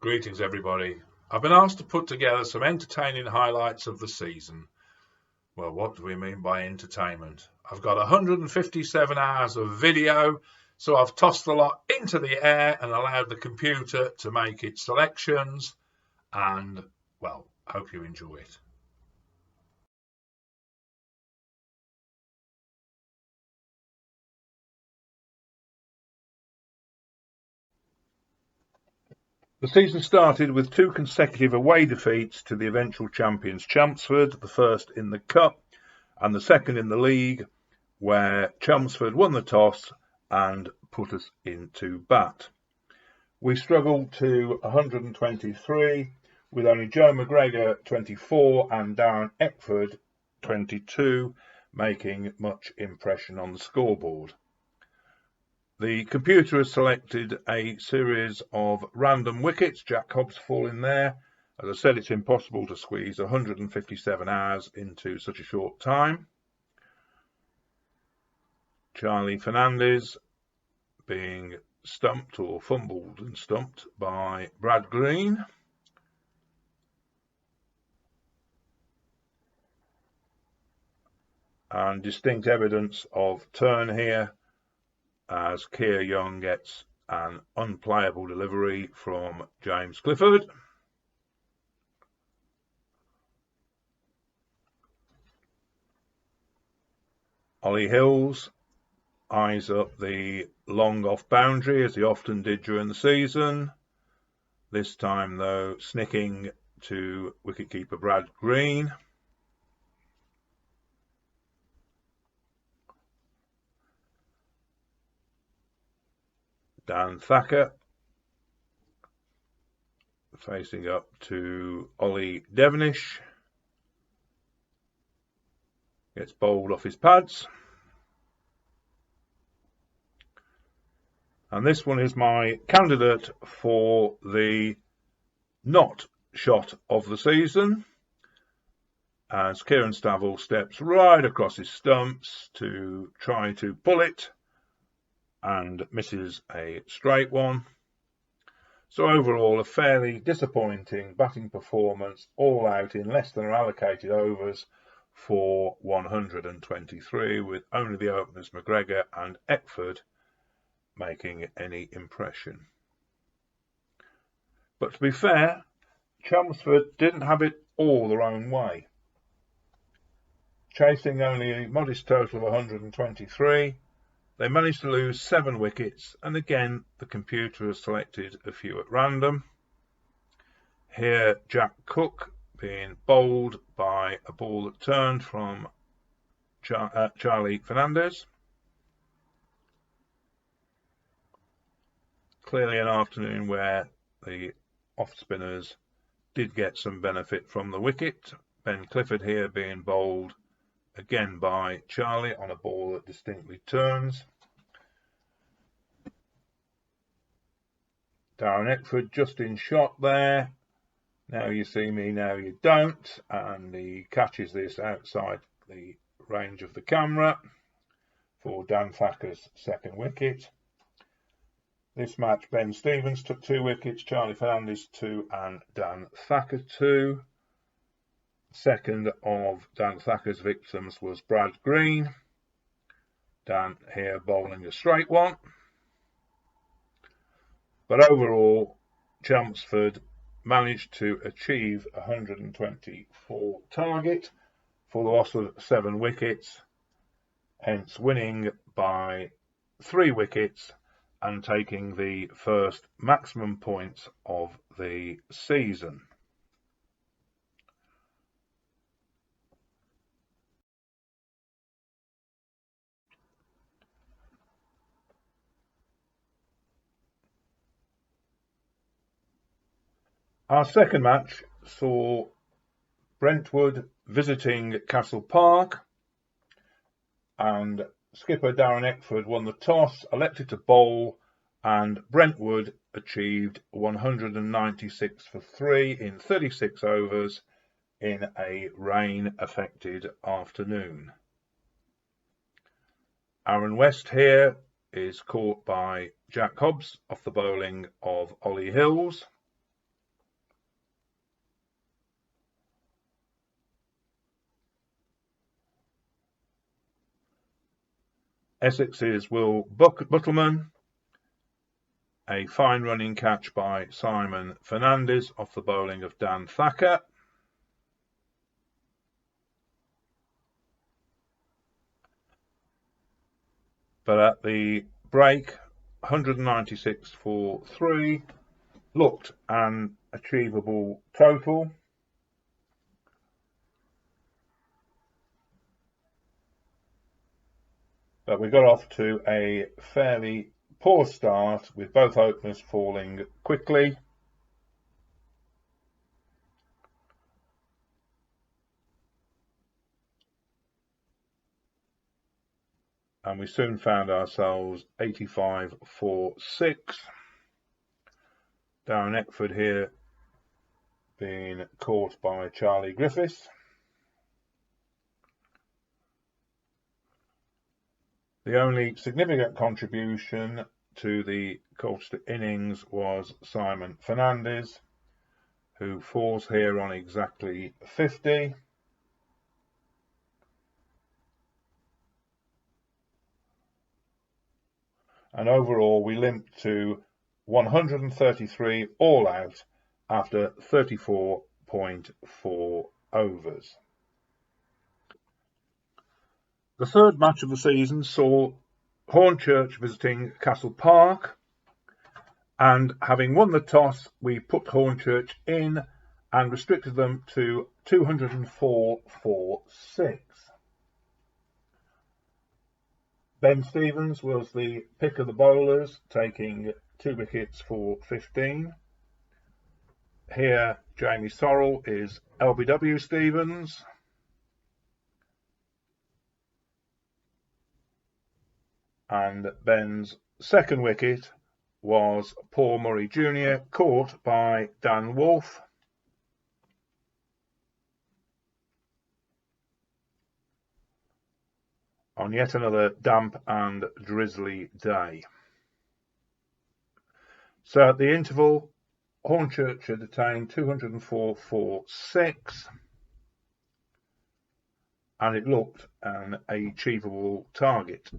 Greetings everybody. I've been asked to put together some entertaining highlights of the season. Well, what do we mean by entertainment? I've got 157 hours of video, so I've tossed the lot into the air and allowed the computer to make its selections, and, well, hope you enjoy it. The season started with 2 consecutive away defeats to the eventual champions Chelmsford, the first in the Cup and the second in the league, where Chelmsford won the toss and put us into bat. We struggled to 123, with only Joe McGregor 24 and Darren Eckford 22 making much impression on the scoreboard. The computer has selected a series of random wickets. Jack Hobbs fall in there. As I said, it's impossible to squeeze 157 hours into such a short time. Charlie Fernandez being stumped or fumbled and stumped by Brad Green. And distinct evidence of turn here, as Keir Young gets an unplayable delivery from James Clifford. Ollie Hills eyes up the long off boundary, as he often did during the season. This time, though, snicking to wicketkeeper Brad Green. Dan Thacker facing up to Ollie Devenish. Gets bowled off his pads. And this one is my candidate for the not shot of the season, as Kieran Stavell steps right across his stumps to try to pull it and misses a straight one. So overall, a fairly disappointing batting performance, all out in less than our allocated overs for 123, with only the openers McGregor and Eckford making any impression. But to be fair, Chelmsford didn't have it all their own way. Chasing only a modest total of 123, they managed to lose 7 wickets, and again the computer has selected a few at random. Here Jack Cook being bowled by a ball that turned from Charlie Fernandez. Clearly an afternoon where the off spinners did get some benefit from the wicket. Ben Clifford here being bowled again by Charlie on a ball that distinctly turns. Darren Eckford just in shot there. Now you see me, now you don't. And he catches this outside the range of the camera for Dan Thacker's second wicket. This match, Ben Stevens took 2 wickets, Charlie Fernandez 2 and Dan Thacker 2. Second of Dan Thacker's victims was Brad Green. Dan here bowling a straight one. But overall, Chelmsford managed to achieve 124 target for the loss of 7 wickets, hence winning by 3 wickets and taking the first maximum points of the season. Our second match saw Brentwood visiting Castle Park, and skipper Darren Eckford won the toss, elected to bowl, and Brentwood achieved 196 for 3 in 36 overs in a rain-affected afternoon. Aaron West here is caught by Jack Hobbs off the bowling of Ollie Hills. Essex's Will Buttleman, a fine running catch by Simon Fernandez off the bowling of Dan Thacker. But at the break, 196 for 3 looked an achievable total. But we got off to a fairly poor start with both openers falling quickly. And we soon found ourselves 85 for 6. Darren Eckford here being caught by Charlie Griffiths. The only significant contribution to the Colchester innings was Simon Fernandez, who falls here on exactly 50. And overall we limped to 133 all out after 34.4 overs. The third match of the season saw Hornchurch visiting Castle Park, and having won the toss, we put Hornchurch in and restricted them to 204 for 6. Ben Stevens was the pick of the bowlers, taking 2 wickets for 15. Here, Jamie Sorrell is LBW Stevens. And Ben's second wicket was Paul Murray Jr., caught by Dan Wolfe. On yet another damp and drizzly day. So at the interval, Hornchurch had attained 204 for 6, and it looked an achievable target.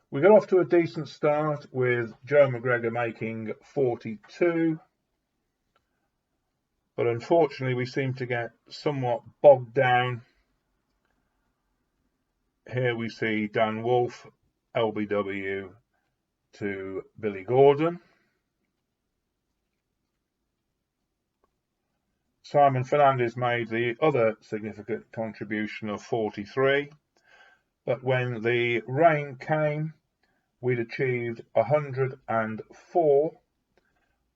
We got off to a decent start with Joe McGregor making 42, but unfortunately we seem to get somewhat bogged down. Here we see Dan Wolfe, LBW to Billy Gordon. Simon Fernandez made the other significant contribution of 43, but when the rain came, we'd achieved 104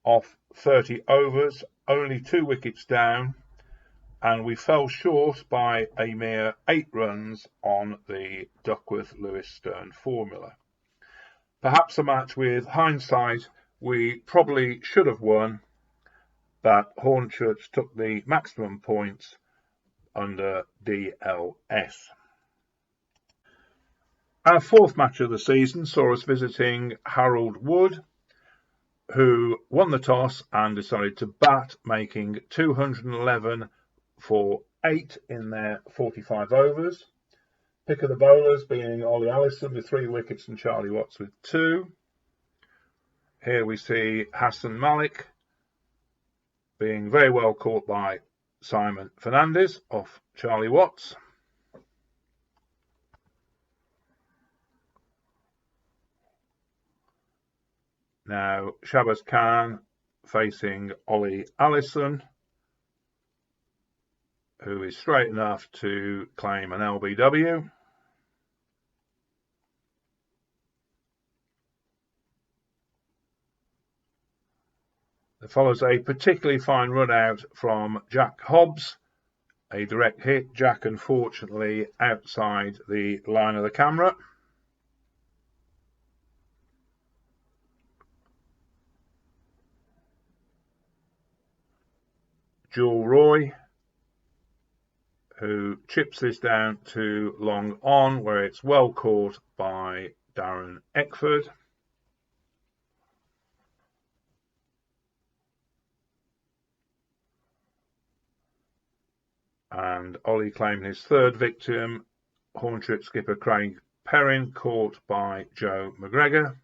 off 30 overs, only 2 wickets down, and we fell short by a mere 8 runs on the Duckworth-Lewis Stern formula. Perhaps a match with hindsight we probably should have won, but Hornchurch took the maximum points under DLS. Our fourth match of the season saw us visiting Harold Wood, who won the toss and decided to bat, making 211 for 8 in their 45 overs. Pick of the bowlers being Ollie Allison with 3 wickets and Charlie Watts with 2. Here we see Hassan Malik being very well caught by Simon Fernandez off Charlie Watts. Now Shabazz Khan facing Ollie Allison, who is straight enough to claim an LBW. There follows a particularly fine run out from Jack Hobbs, a direct hit. Jack unfortunately outside the line of the camera. Jewel Roy, who chips this down to long on, where it's well caught by Darren Eckford. And Ollie claiming his third victim, Hornchurch skipper Craig Perrin, caught by Joe McGregor.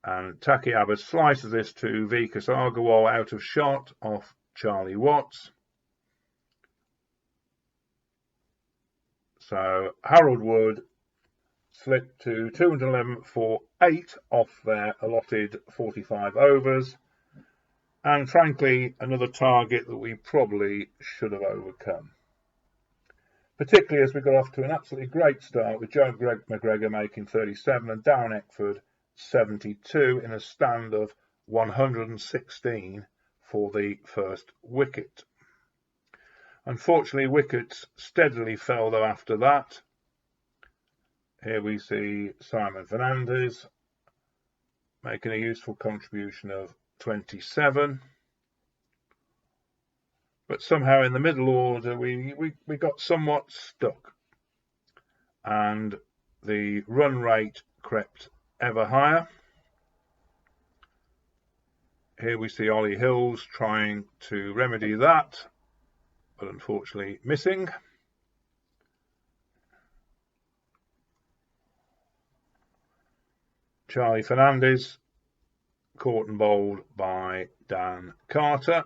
And Taki Abbas slices this to Vikas Agarwal out of shot off Charlie Watts. So Harold Wood slipped to 211 for 8 off their allotted 45 overs. And frankly, another target that we probably should have overcome. Particularly as we got off to an absolutely great start with Joe McGregor making 37 and Darren Eckford 72 in a stand of 116 for the first wicket. Unfortunately, wickets steadily fell though after that. Here we see Simon Fernandez making a useful contribution of 27. But somehow in the middle order we got somewhat stuck. And the run rate crept ever higher. Here we see Ollie Hills trying to remedy that, but unfortunately missing. Charlie Fernandez caught and bowled by Dan Carter.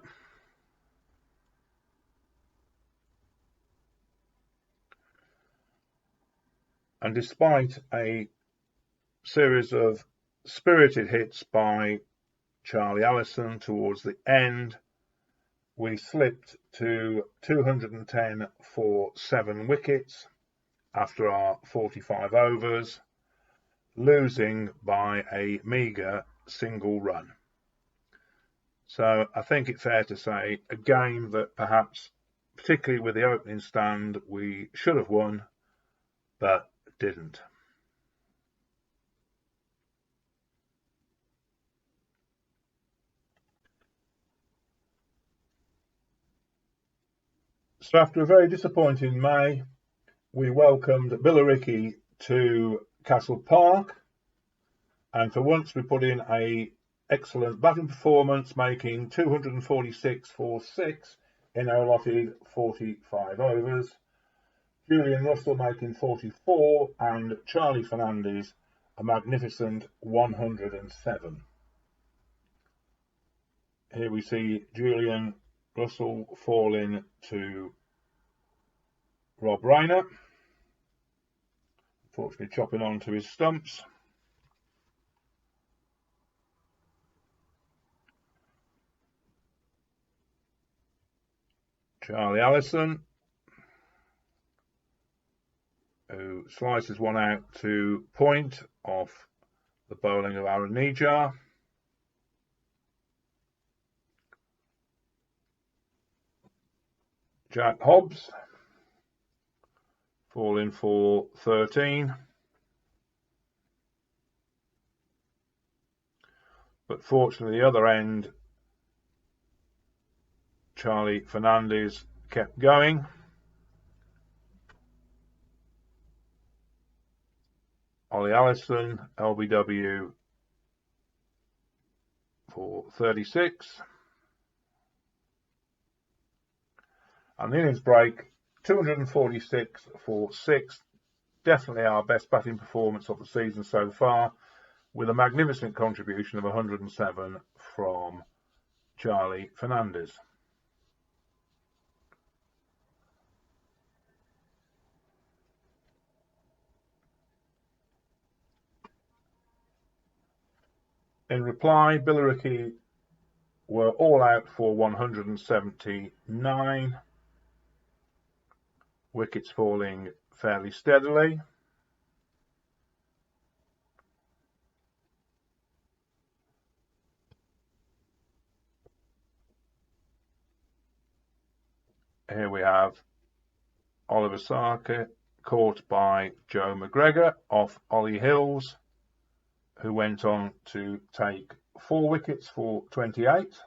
And despite a series of spirited hits by Charlie Allison towards the end, we slipped to 210 for 7 wickets after our 45 overs, losing by a meagre single run. So I think it's fair to say a game that perhaps, particularly with the opening stand, we should have won, but didn't. So after a very disappointing May, we welcomed Billericay to Castle Park, and for once we put in a excellent batting performance, making 246 for 6 in our allotted 45 overs. Julian Russell making 44 and Charlie Fernandez a magnificent 107. Here we see Julian Russell falling to Rob Rayner, unfortunately chopping onto his stumps. Charlie Allison, who slices one out to point off the bowling of Aaron Nijar. Jack Hobbs falling for 13. But fortunately, the other end, Charlie Fernandez kept going. Ollie Allison, LBW for 36. And the innings break, 246 for 6. Definitely our best batting performance of the season so far, with a magnificent contribution of 107 from Charlie Fernandez. In reply, Billericay were all out for 179, wickets falling fairly steadily. Here we have Oliver Sarker caught by Joe McGregor off Ollie Hills, who went on to take 4 wickets for 28.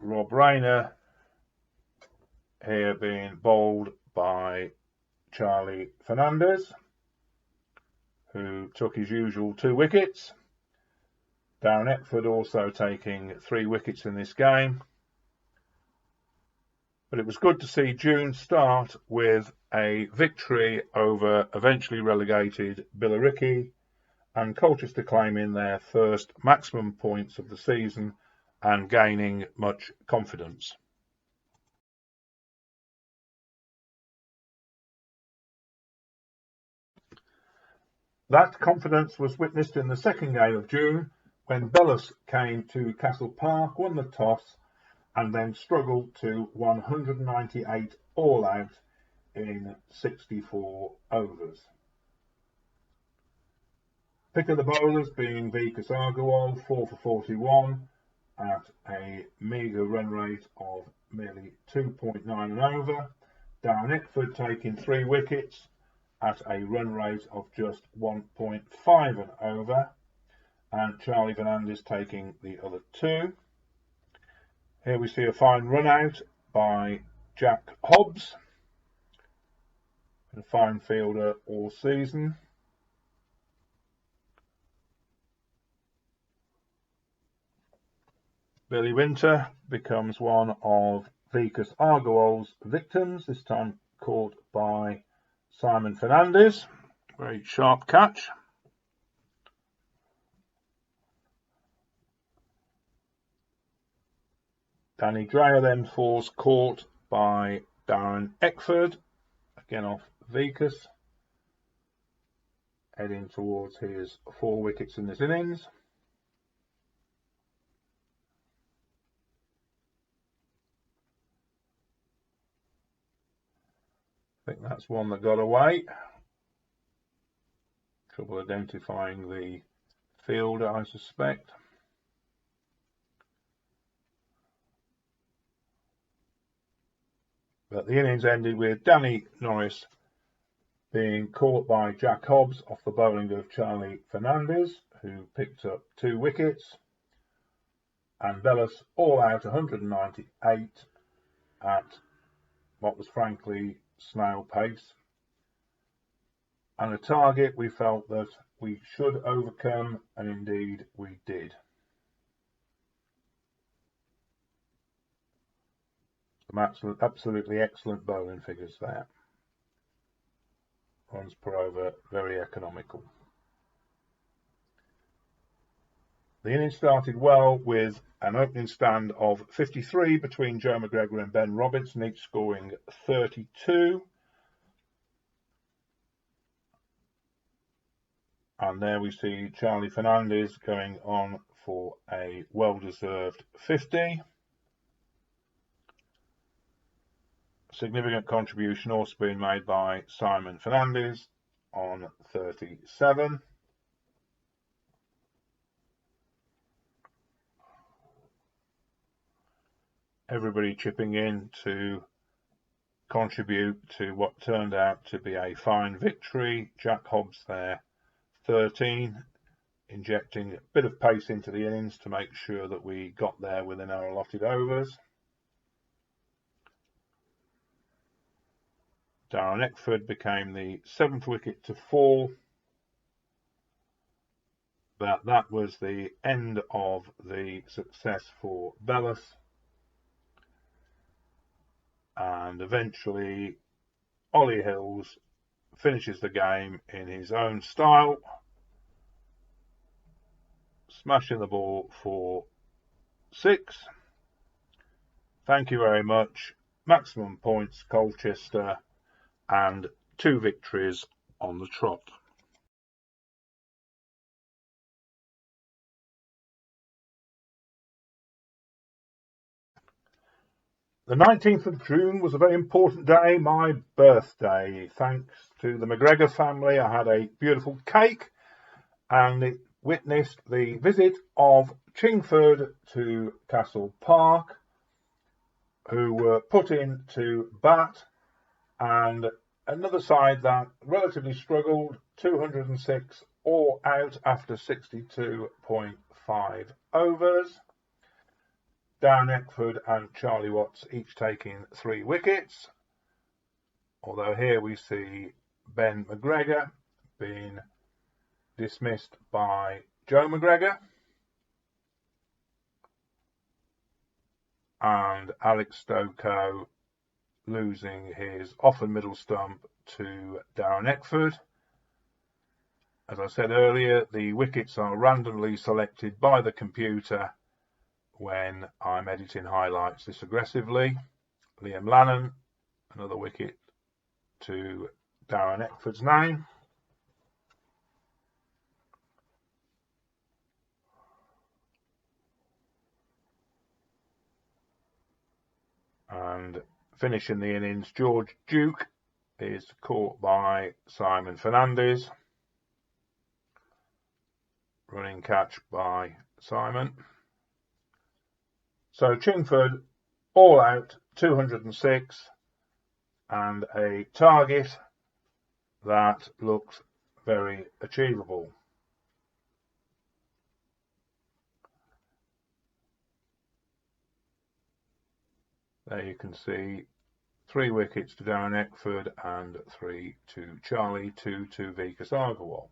Rob Rayner here being bowled by Charlie Fernandez, who took his usual 2 wickets. Darren Eckford also taking 3 wickets in this game. But it was good to see June start with a victory over eventually relegated Billericay, and Colchester claiming their first maximum points of the season and gaining much confidence. That confidence was witnessed in the second game of June, when Bellis came to Castle Park, won the toss, and then struggled to 198 all out in 64 overs. Pick of the bowlers being Vikas Agarwal, 4 for 41 at a meagre run rate of merely 2.9 an over. Darren Eckford taking 3 wickets at a run rate of just 1.5 an over, and Charlie Fernandez taking the other 2. Here we see a fine run out by Jack Hobbs, a fine fielder all season. Billy Winter becomes one of Vikas Agarwal's victims, this time caught by Simon Fernandez. Very sharp catch. Danny Dreyer then falls caught by Darren Eckford, again off Vikas, heading towards his 4 wickets in this innings. I think that's one that got away. Trouble identifying the fielder, I suspect. But the innings ended with Danny Norris being caught by Jack Hobbs off the bowling of Charlie Fernandez, who picked up 2 wickets, and Bellis all out 198 at what was frankly snail pace, and a target we felt that we should overcome, and indeed we did. Some absolutely excellent bowling figures there. Runs per over, very economical. The innings started well with an opening stand of 53 between Joe McGregor and Ben Robinson, each scoring 32. And there we see Charlie Fernandez going on for a well-deserved 50. Significant contribution also being made by Simon Fernandez on 37. Everybody chipping in to contribute to what turned out to be a fine victory. Jack Hobbs there, 13, injecting a bit of pace into the innings to make sure that we got there within our allotted overs. Darren Eckford became the 7th wicket to fall. But that was the end of the success for Bellis. And eventually Ollie Hills finishes the game in his own style, smashing the ball for 6. Thank you very much. Maximum points Colchester, and 2 victories on the trot. The 19th of June was a very important day, my birthday. Thanks to the McGregor family, I had a beautiful cake, and it witnessed the visit of Chingford to Castle Park, who were put in to bat, and another side that relatively struggled, 206 all out after 62.5 overs. Darren Eckford and Charlie Watts each taking 3 wickets, although here we see Ben McGregor being dismissed by Joe McGregor and Alex Stokoe losing his off and middle stump to Darren Eckford. As I said earlier, the wickets are randomly selected by the computer when I'm editing highlights this aggressively. Liam Lannon, another wicket to Darren Eckford's name. And finishing the innings, George Duke is caught by Simon Fernandez. Running catch by Simon. So Chingford all out, 206, and a target that looks very achievable. There you can see 3 wickets to Darren Eckford and 3 to Charlie, 2 to Vikas Agarwal.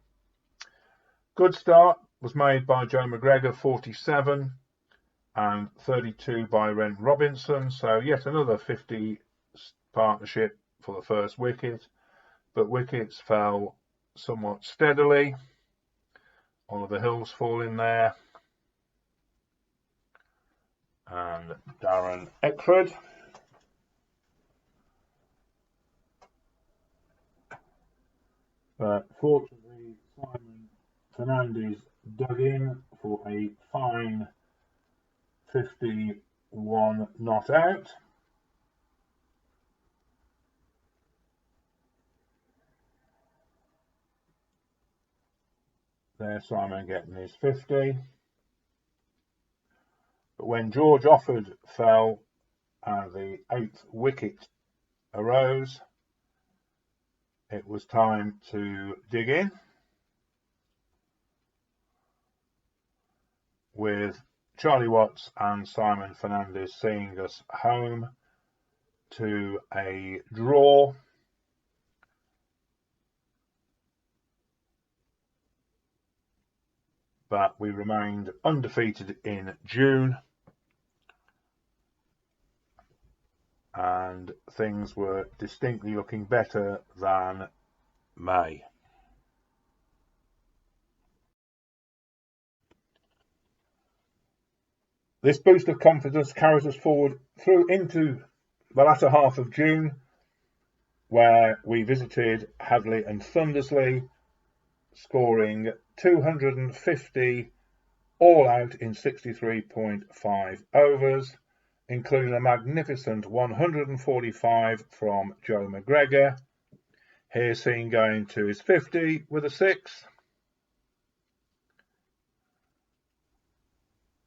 Good start was made by Joe McGregor, 47, and 32 by Ren Robinson. So yet another 50 partnership for the first wicket, but wickets fell somewhat steadily. Oliver Hill's falling there, and Darren Eckford. But fortunately, Simon Fernandez dug in for a fine 51 not out. There's Simon getting his 50. But when George Offord fell and the 8th wicket arose, it was time to dig in, with Charlie Watts and Simon Fernandez seeing us home to a draw. But we remained undefeated in June, and things were distinctly looking better than May. This boost of confidence carries us forward through into the latter half of June, where we visited Hadley and Thundersley, scoring 250 all out in 63.5 overs, including a magnificent 145 from Joe McGregor, here seen going to his 50 with a 6,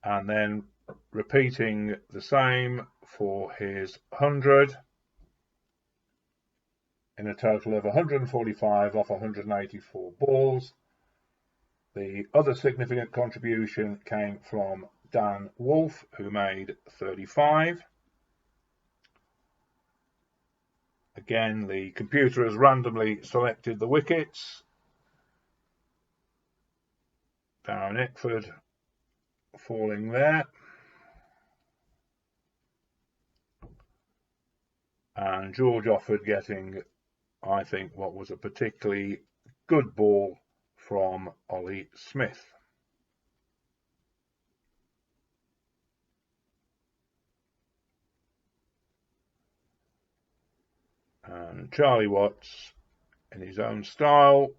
and then repeating the same for his 100, in a total of 145 off 184 balls. The other significant contribution came from Dan Wolfe, who made 35. Again, the computer has randomly selected the wickets. Darren Eckford falling there. And George Offord getting, I think, what was a particularly good ball from Ollie Smith. And Charlie Watts, in his own style,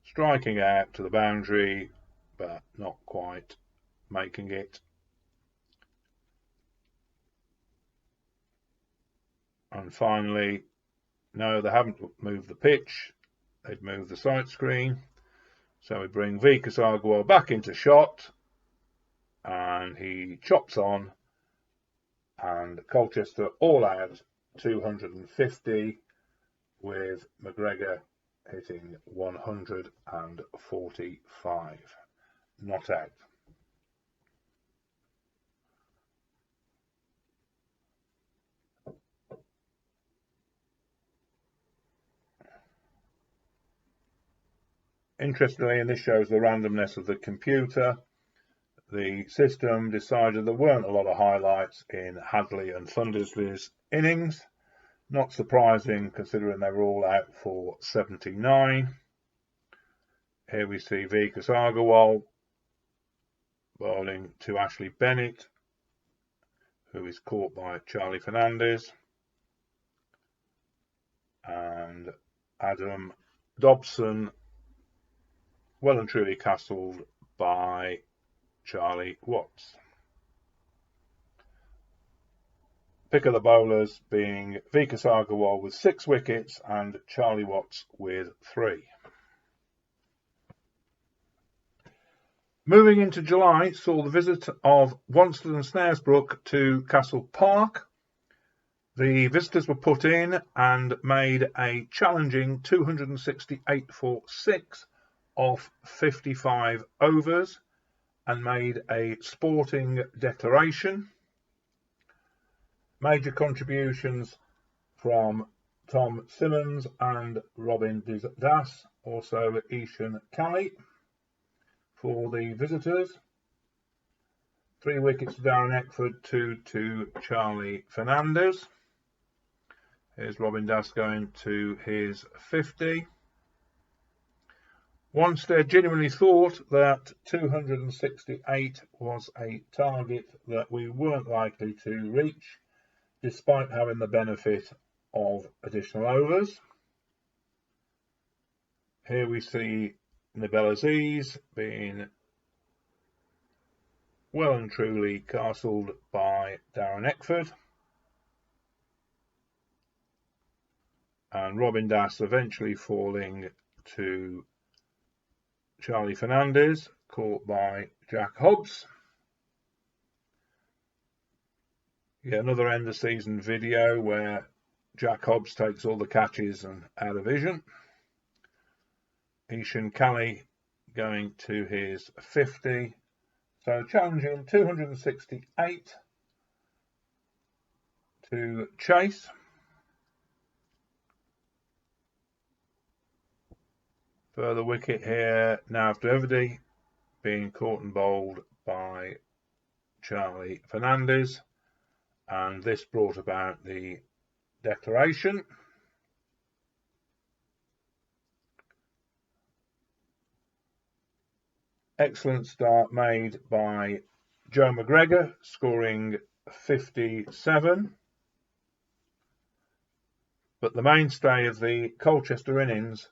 striking out to the boundary, but not quite making it. And finally, no, they haven't moved the pitch, they've moved the sight screen. So we bring Vikas Agarwal back into shot, and he chops on, and Colchester all out 250, with McGregor hitting 145 not out. Interestingly, and this shows the randomness of the computer, the system decided there weren't a lot of highlights in Hadley and Thundersley's innings. Not surprising considering they were all out for 79. Here we see Vikas Agarwal bowling to Ashley Bennett, who is caught by Charlie Fernandez, and Adam Dobson well and truly castled by Charlie Watts. Pick of the bowlers being Vikas Agarwal with 6 wickets and Charlie Watts with 3. Moving into July saw the visit of Wanstead and Snaresbrook to Castle Park. The visitors were put in and made a challenging 268 for 6 off 55 overs and made a sporting declaration. Major contributions from Tom Simmons and Robin Das, also Ishan Kelly for the visitors. 3 wickets to Darren Eckford, 2 to Charlie Fernandez. Here's Robin Das going to his 50. Wanstead genuinely thought that 268 was a target that we weren't likely to reach, despite having the benefit of additional overs. Here we see Nabil Aziz being well and truly castled by Darren Eckford, and Robin Das eventually falling to Charlie Fernandez, caught by Jack Hobbs. Yeah, another end of season video where Jack Hobbs takes all the catches and out of vision. Ishan Kelly going to his 50. So challenging 268 to chase. Further wicket here, Nav Davidi being caught and bowled by Charlie Fernandez, and this brought about the declaration. Excellent start made by Joe McGregor, scoring 57. But the mainstay of the Colchester innings,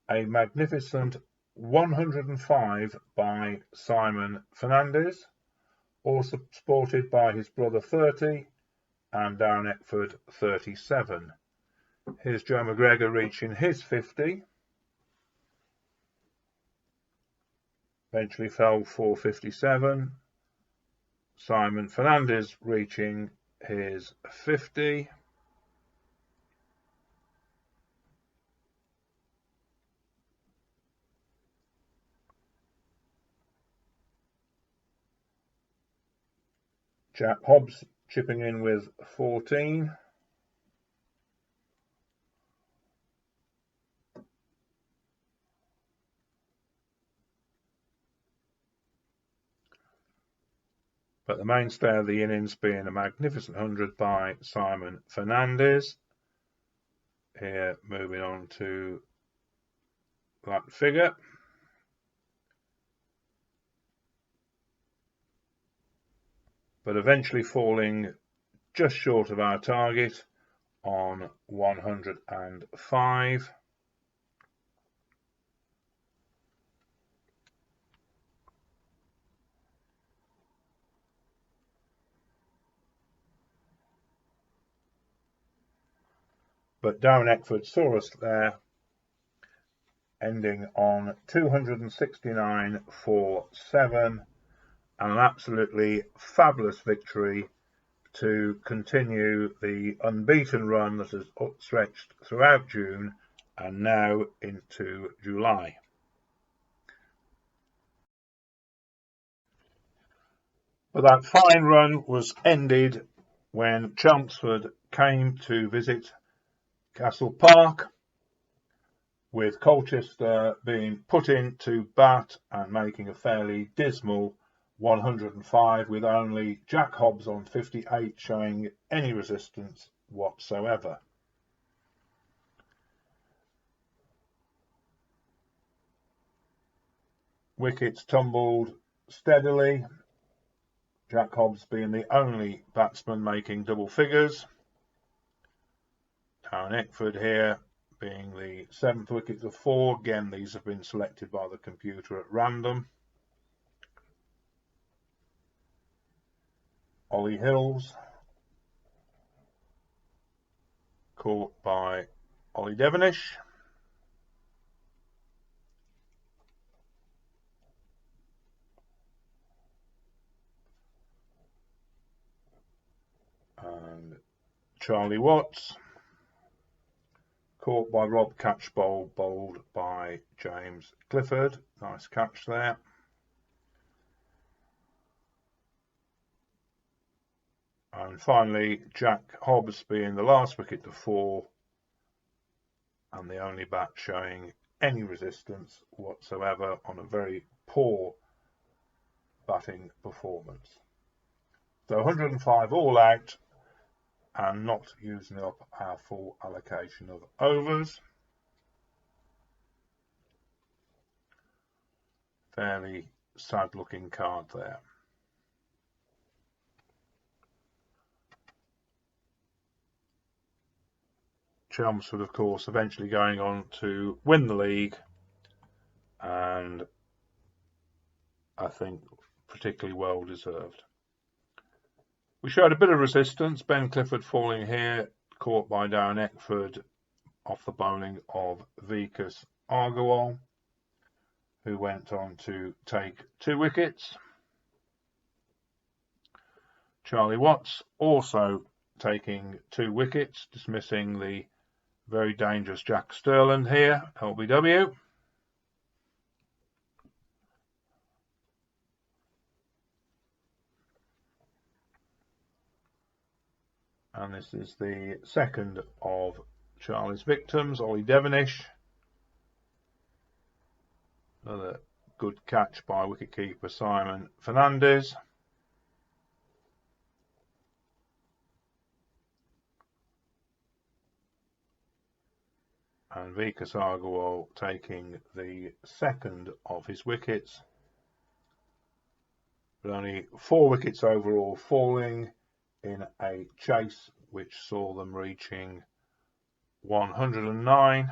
a magnificent 105 by Simon Fernandez, also supported by his brother 30 and Darren Eckford 37. Here's Joe McGregor reaching his 50. Eventually fell for 57. Simon Fernandez reaching his 50. Jack Hobbs chipping in with 14. But the mainstay of the innings being a magnificent 100 by Simon Fernandez. Here moving on to that figure. But eventually falling just short of our target on 105. But Darren Eckford saw us there, ending on 269 for 7, and an absolutely fabulous victory to continue the unbeaten run that has stretched throughout June and now into July. But that fine run was ended when Chelmsford came to visit Castle Park, with Colchester being put in to bat and making a fairly dismal 105, with only Jack Hobbs on 58 showing any resistance whatsoever. Wickets tumbled steadily, Jack Hobbs being the only batsman making double figures. Darren Eckford here being the 7th wicket to 4. Again, these have been selected by the computer at random. Ollie Hills caught by Ollie Devonish. And Charlie Watts caught by Rob Catchbowl, bowled by James Clifford. Nice catch there. And finally, Jack Hobbs being the last wicket to 4 and the only bat showing any resistance whatsoever on a very poor batting performance. So 105 all out and not using up our full allocation of overs. Fairly sad looking card there. Chelmsford, of course, eventually going on to win the league, and I think particularly well deserved. We showed a bit of resistance. Ben Clifford falling here, caught by Darren Eckford off the bowling of Vikas Agarwal, who went on to take 2 wickets. Charlie Watts also taking 2 wickets, dismissing the very dangerous Jack Sterland here, LBW. And this is the second of Charlie's victims, Ollie Devonish. Another good catch by wicketkeeper Simon Fernandez. And Vikas Agarwal taking the second of his wickets. But only 4 wickets overall falling in a chase which saw them reaching 109.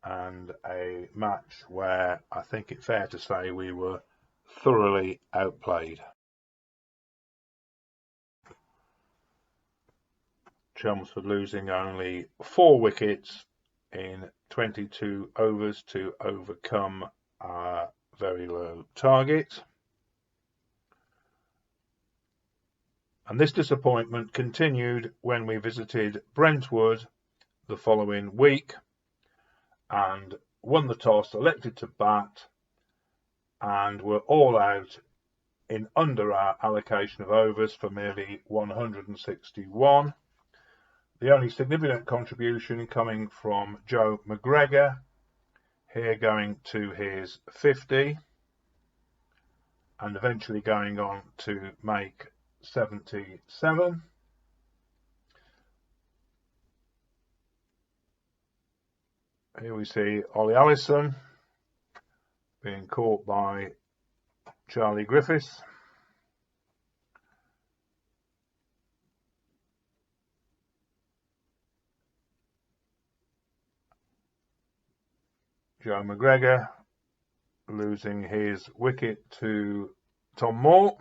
And a match where I think it's fair to say we were thoroughly outplayed. Chelmsford losing only 4 wickets in 22 overs to overcome our very low target. And this disappointment continued when we visited Brentwood the following week and won the toss, elected to bat, and were all out in under our allocation of overs for merely 161. The only significant contribution coming from Joe McGregor, here going to his 50 and eventually going on to make 77. Here we see Ollie Allison being caught by Charlie Griffiths. Joe McGregor losing his wicket to Tom Moore.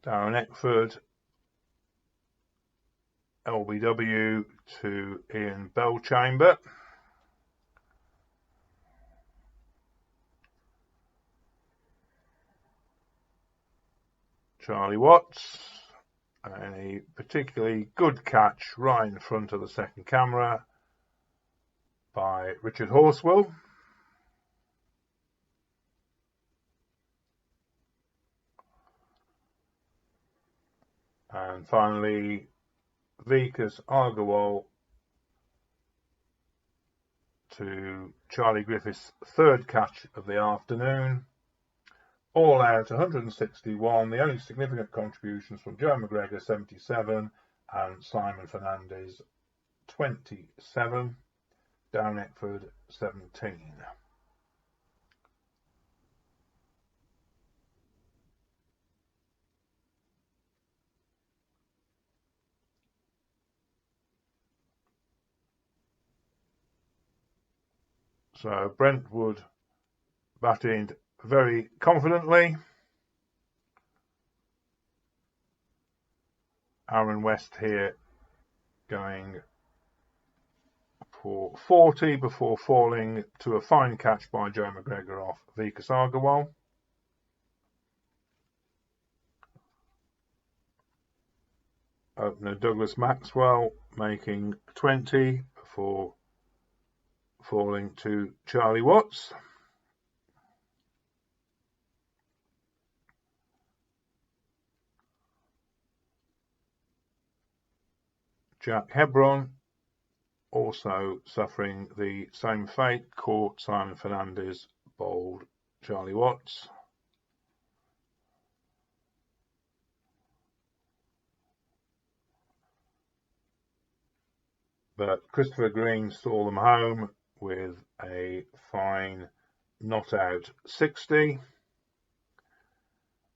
Darren Eckford, LBW to Ian Belchamber. Charlie Watts, a particularly good catch right in front of the second camera by Richard Horswell. And finally, Vickers Argowal to Charlie Griffith's third catch of the afternoon. All out 161. The only significant contributions from Joe McGregor 77 and Simon Fernandez 27. Down Eckford 17. So Brentwood batting very confidently. Aaron West here going for 40 before falling to a fine catch by Joe McGregor off Vickers Argowal. Opener Douglas Maxwell making 20 before falling to Charlie Watts. Jack Hebron also suffering the same fate, caught Simon Fernandez, bowled Charlie Watts. But Christopher Green saw them home with a fine not out 60,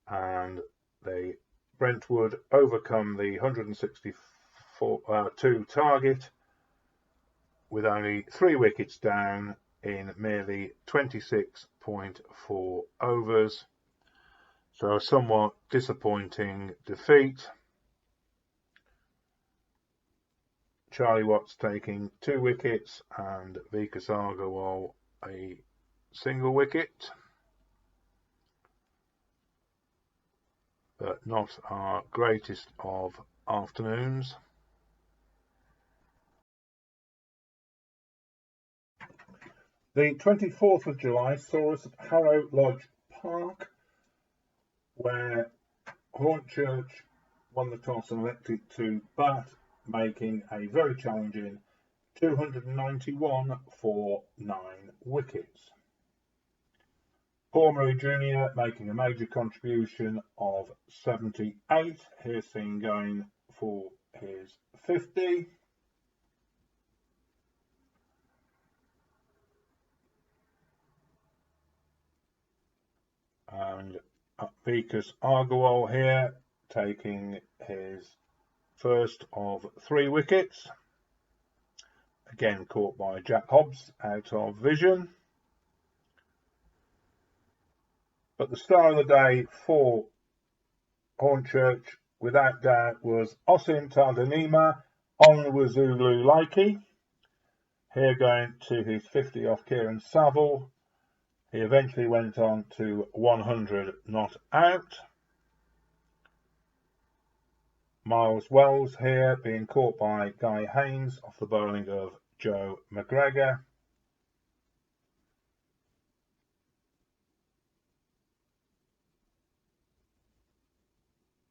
and they Brentwood overcome the 162 target with only 3 wickets down in merely 26.4 overs. So a somewhat disappointing defeat. Charlie Watts taking 2 wickets and Vickers Argowal a single wicket. But not our greatest of afternoons. The 24th of July saw us at Harrow Lodge Park, where Hornchurch won the toss and elected to bat, making a very challenging 291 for 9 wickets. Paul Murray Jr. making a major contribution of 78, here seen going for his 50. And Vickers Argowal here taking his first of 3 wickets. Again caught by Jack Hobbs out of vision. But the star of the day for Hornchurch, without doubt, was Osim Tadanima Onwuzulu Laiki. Here going to his 50 off Kieran Saville. He eventually went on to 100 not out. Miles Wells here being caught by Guy Haynes off the bowling of Joe McGregor.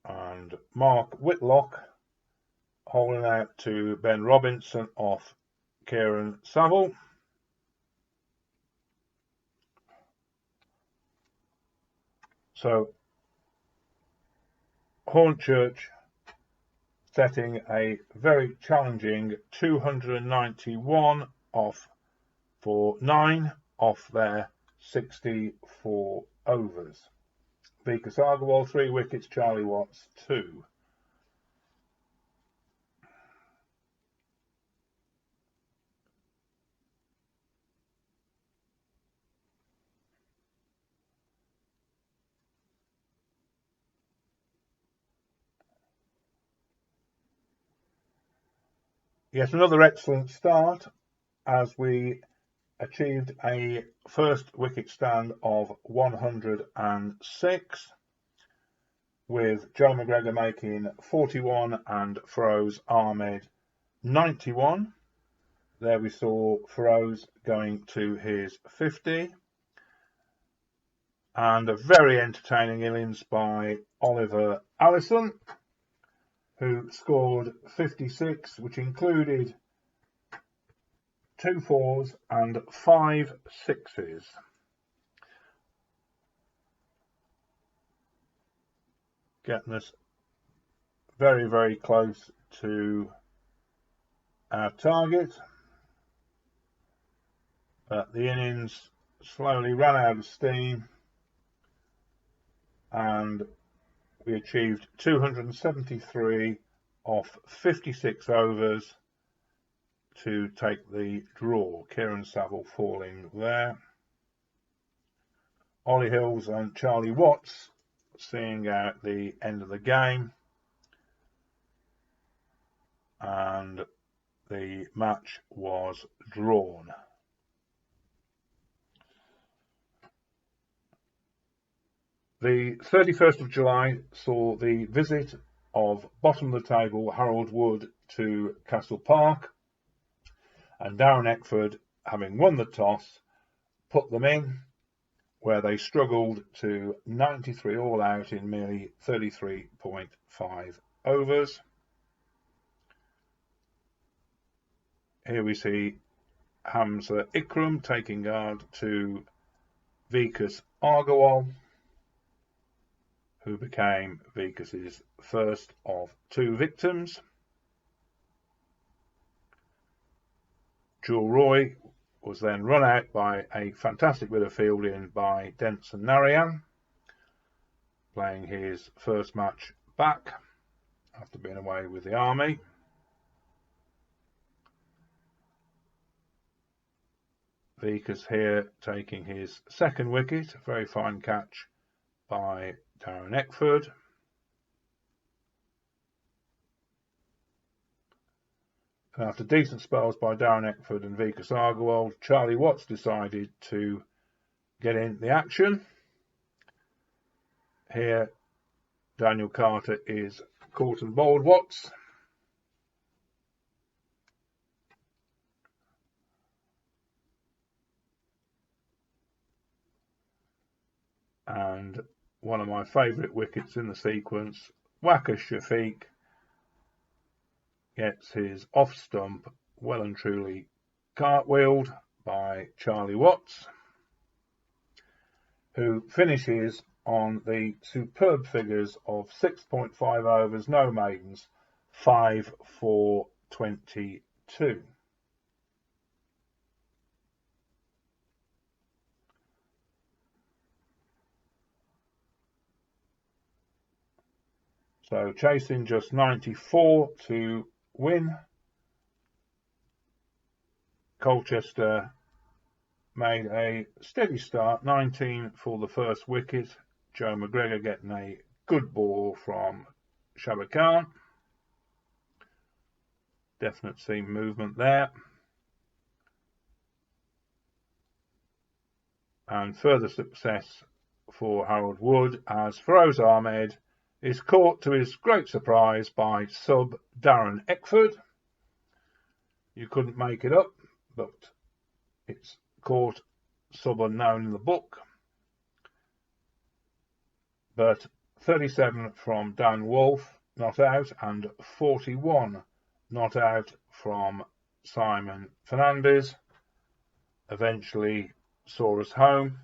And Mark Whitlock holding out to Ben Robinson off Kieran Saville. So Hornchurch setting a very challenging 291 off for 9 off their 64 overs. Vickers Argowal 3 wickets, Charlie Watts 2. Yet another excellent start as we achieved a first wicket stand of 106, with Joe McGregor making 41 and Feroz Ahmed 91. There we saw Farrow's going to his 50. And a very entertaining innings by Oliver Allison, who scored 56, which included 2 4s and 5 6s. Getting us very, very close to our target. But the innings slowly ran out of steam, and we achieved 273 off 56 overs to take the draw. Kieran Saville falling there. Ollie Hills and Charlie Watts seeing out the end of the game, and the match was drawn. The 31st of July saw the visit of bottom of the table Harold Wood to Castle Park, and Darren Eckford, having won the toss, put them in, where they struggled to 93 all out in merely 33.5 overs. Here we see Hamza Ikram taking guard to Vikas Agarwal, who became Vikas's first of 2 victims. Jewel Roy was then run out by a fantastic bit of fielding by Denson Narayan, playing his first match back after being away with the army. Vikas here taking his second wicket, a very fine catch by Darren Eckford. And after decent spells by Darren Eckford and Vikas Agarwal, Charlie Watts decided to get in the action. Here, Daniel Carter is caught and bowled Watts. And one of my favourite wickets in the sequence, Waqar Shafiq gets his off stump well and truly cartwheeled by Charlie Watts, who finishes on the superb figures of 6.5 overs, no maidens, 5 for 22. So chasing just 94 to win. Colchester made a steady start, 19 for the first wicket. Joe McGregor getting a good ball from Shabba Khan. Definite seam movement there. And further success for Harold Wood as Feroz Ahmed is caught to his great surprise by sub Darren Eckford. You couldn't make it up, but it's caught sub unknown in the book. But 37 from Dan Wolfe, not out, and 41 not out from Simon Fernandez eventually saw us home.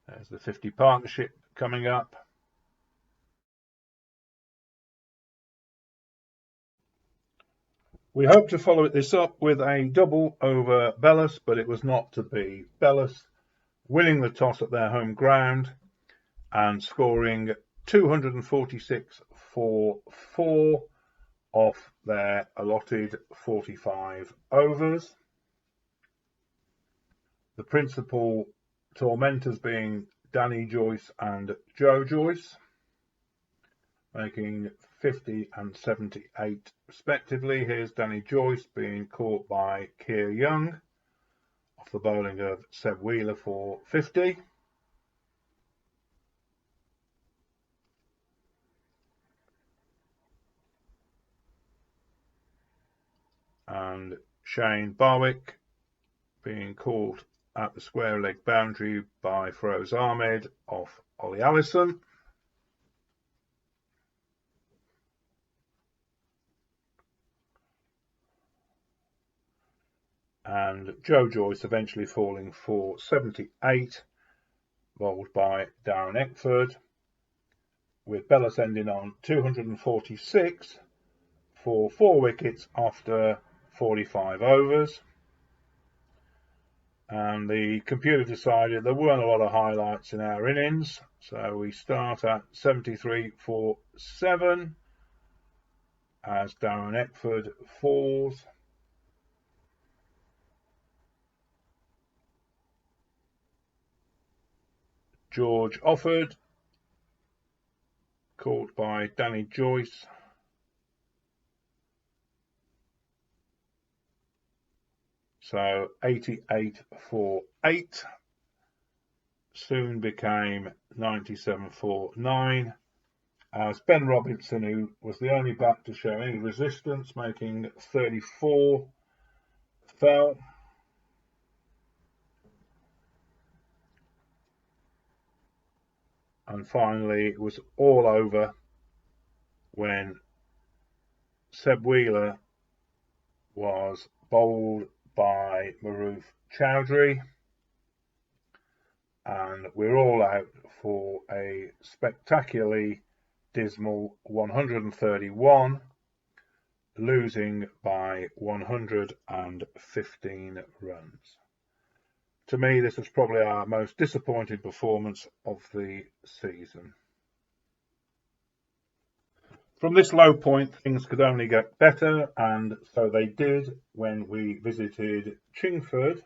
There's the 50 partnership coming up. We hope to follow this up with a double over Bellis, but it was not to be. Bellis winning the toss at their home ground and scoring 246 for 4 off their allotted 45 overs. The principal tormentors being Danny Joyce and Joe Joyce, making 50 and 78 respectively. Here's Danny Joyce being caught by Keir Young off the bowling of Seb Wheeler for 50. And Shane Barwick being caught at the square leg boundary by Feroz Ahmed off Ollie Allison. And Joe Joyce eventually falling for 78, bowled by Darren Eckford, with Bellis ending on 246 for 4 wickets after 45 overs. And the computer decided there weren't a lot of highlights in our innings, so we start at 73 for 7 as Darren Eckford falls. George offered, caught by Danny Joyce. So 88 for 8 soon became 97 for 9 as Ben Robinson, who was the only bat to show any resistance, making 34, fell. And finally it was all over when Seb Wheeler was bowled by Maruf Chowdhury, and we're all out for a spectacularly dismal 131, losing by 115 runs. To me, this was probably our most disappointing performance of the season. From this low point, things could only get better, and so they did when we visited Chingford,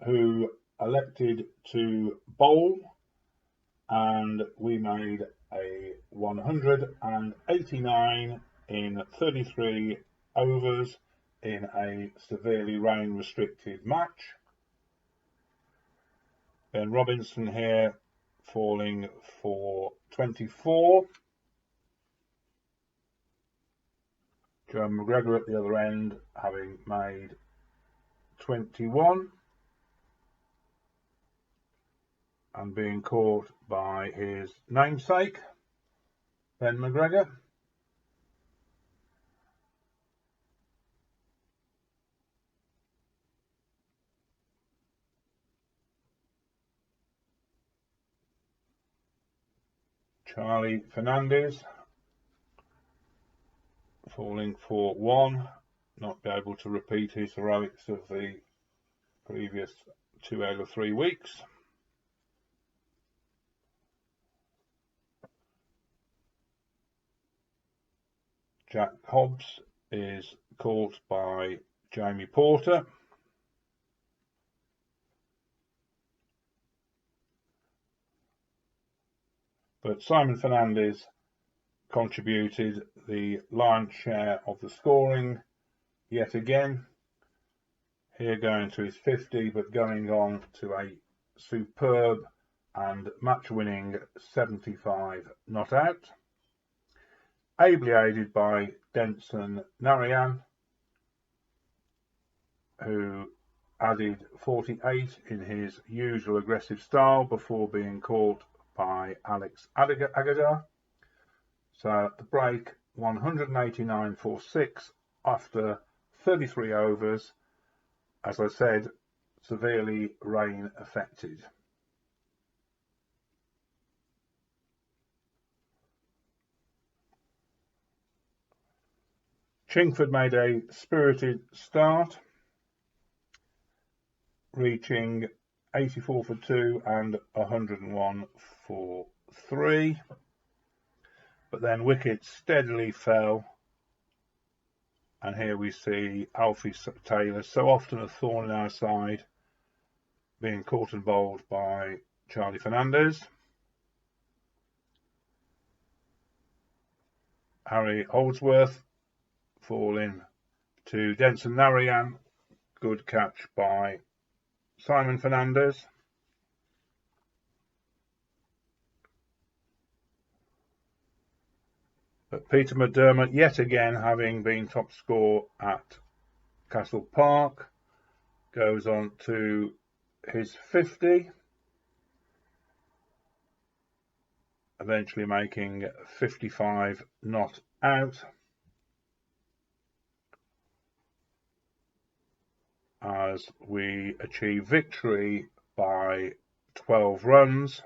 who elected to bowl, and we made a 189 in 33 overs in a severely rain-restricted match. Ben Robinson here falling for 24. Joe McGregor at the other end having made 21 and being caught by his namesake, Ben McGregor. Charlie Fernandez falling for 1, not be able to repeat his heroics of the previous 2 out of 3 weeks. Jack Hobbs is caught by Jamie Porter. But Simon Fernandez contributed the lion's share of the scoring yet again. Here going to his 50, but going on to a superb and match-winning 75 not out. Ably aided by Denson Narayan, who added 48 in his usual aggressive style before being caught by Alex Agadar. So at the break, 189 for 6 after 33 overs, as I said, severely rain affected. Chingford made a spirited start, reaching 84 for 2 and 101 for 3. But then wickets steadily fell. And here we see Alfie Taylor, so often a thorn in our side, being caught and bowled by Charlie Fernandez. Harry Holdsworth falling to Denson Narayan. Good catch by Simon Fernandez. But Peter McDermott, yet again having been top scorer at Castle Park goes on to his 50, eventually making 55 not out, as we achieve victory by 12 runs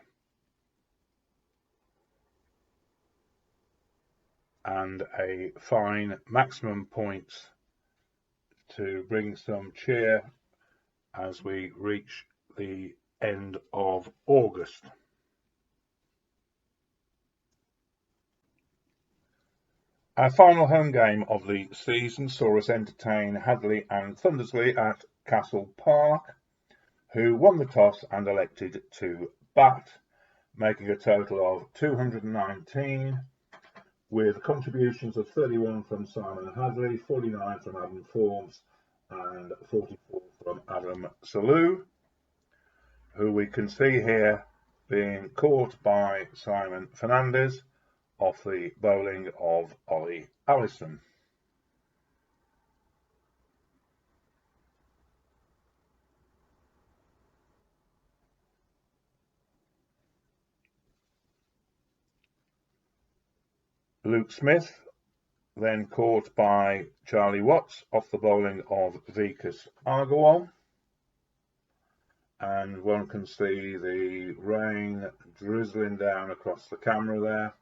and a fine maximum points to bring some cheer as we reach the end of August. Our final home game of the season saw us entertain Hadley and Thundersley at Castle Park, who won the toss and elected to bat, making a total of 219, with contributions of 31 from Simon Hadley, 49 from Adam Forbes, and 44 from Adam Salou, who we can see here being caught by Simon Fernandez off the bowling of Ollie Allison. Luke Smith then caught by Charlie Watts off the bowling of Vikas Agarwal, and one can see the rain drizzling down across the camera there,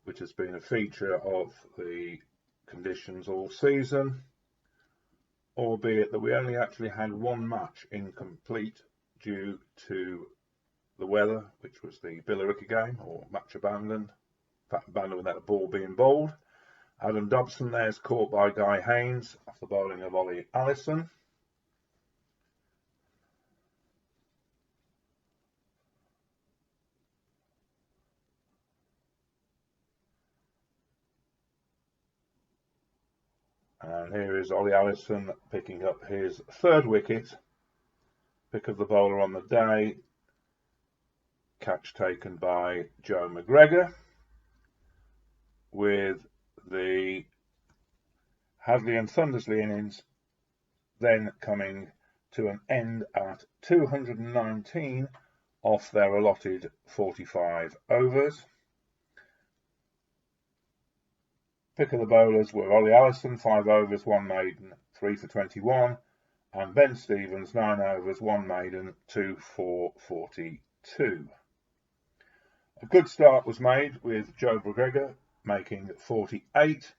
which has been a feature of the conditions all season, albeit that we only actually had one match incomplete due to the weather, which was the Billericay game, or match abandoned. In fact, abandoned without a ball being bowled. Adam Dobson there is caught by Guy Haynes off the bowling of Ollie Allison. And here is Ollie Allison picking up his third wicket. Pick of the bowler on the day. Catch taken by Joe McGregor, with the Hadley and Thundersley innings then coming to an end at 219 off their allotted 45 overs. Pick of the bowlers were Ollie Allison, 5 overs, 1 maiden, 3 for 21, and Ben Stevens, 9 overs, 1 maiden, 2 for 42. A good start was made with Joe McGregor making 48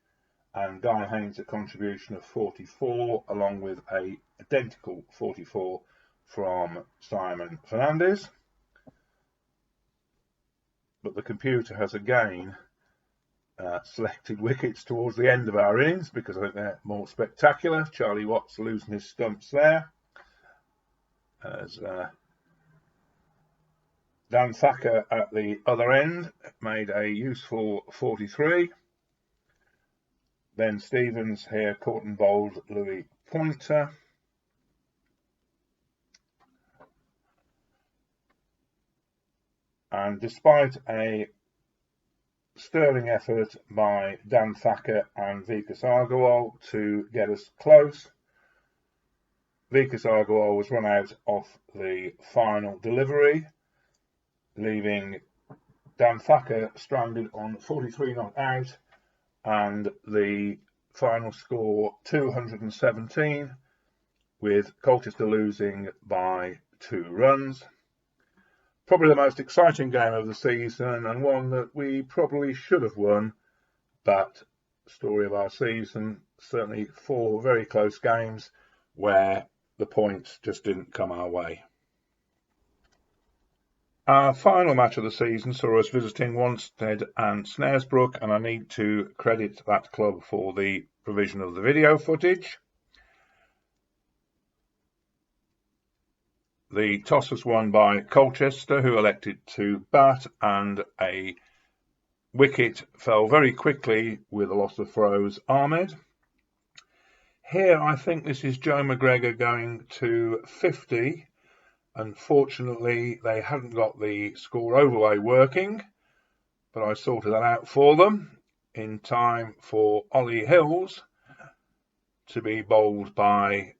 and Guy Haynes a contribution of 44, along with a identical 44 from Simon Fernandez. But the computer has again selected wickets towards the end of our innings because I think they're more spectacular. Charlie Watts losing his stumps there, as Dan Thacker at the other end made a useful 43. Ben Stevens here caught and bowled Louis Pointer. And despite a sterling effort by Dan Thacker and Vikas Agarwal to get us close, Vikas Agarwal was run out off the final delivery, leaving Dan Thacker stranded on 43 not out, and the final score 217, with Colchester losing by 2 runs. Probably the most exciting game of the season, and one that we probably should have won, but story of our season, certainly 4 very close games where the points just didn't come our way. Our final match of the season saw us visiting Wanstead and Snaresbrook, and I need to credit that club for the provision of the video footage. The toss was won by Colchester, who elected to bat, and a wicket fell very quickly with the loss of Feroz Ahmed. Here I think this is Joe McGregor going to 50. Unfortunately, they hadn't got the score overlay working, but I sorted that out for them in time for Ollie Hills to be bowled by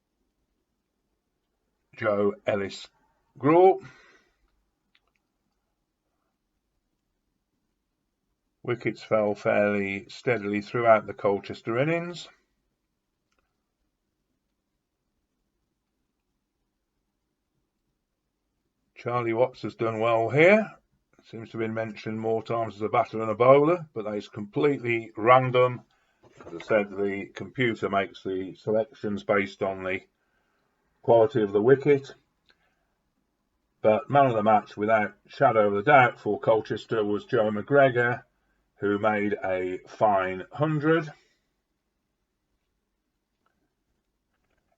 Joe Ellis-Graw. Wickets fell fairly steadily throughout the Colchester innings. Charlie Watts has done well here. Seems to have been mentioned more times as a batter and a bowler, but that is completely random. As I said, the computer makes the selections based on the quality of the wicket. But man of the match, without shadow of a doubt, for Colchester was Joe McGregor, who made a fine 100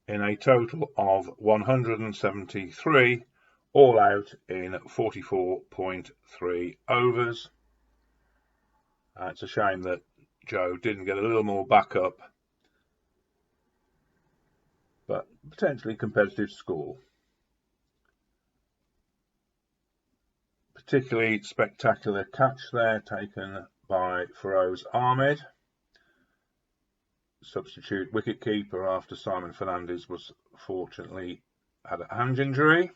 in a total of 173, all out in 44.3 overs. It's a shame that Joe didn't get a little more backup, but potentially competitive score. Particularly spectacular catch there taken by Feroz Ahmed, substitute wicketkeeper after Simon Fernandez was fortunately had a hand injury.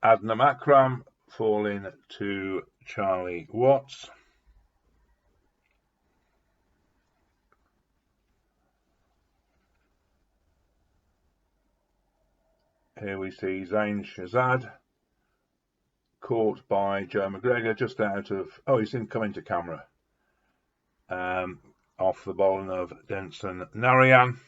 Adnam Akram falling to Charlie Watts. Here we see Zain Shahzad caught by Joe McGregor just out of, he's didn't come into camera, off the bowling of Denson Narayan.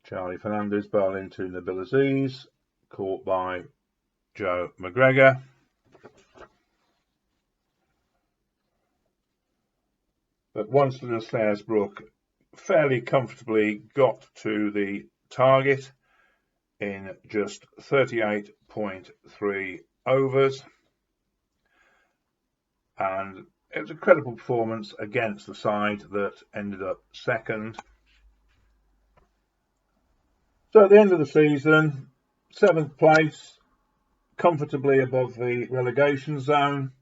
Charlie Fernandez bowling to Nabil Aziz, caught by Joe McGregor. But once the Snaresbrook fairly comfortably got to the target in just 38.3 overs, and it was a credible performance against the side that ended up second. So at the end of the season, 7th place, comfortably above the relegation zone.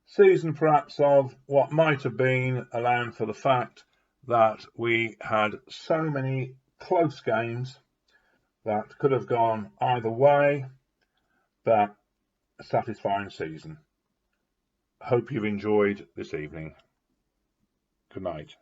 Season perhaps of what might have been, allowing for the fact that we had so many close games that could have gone either way, but a satisfying season. Hope you've enjoyed this evening. Good night.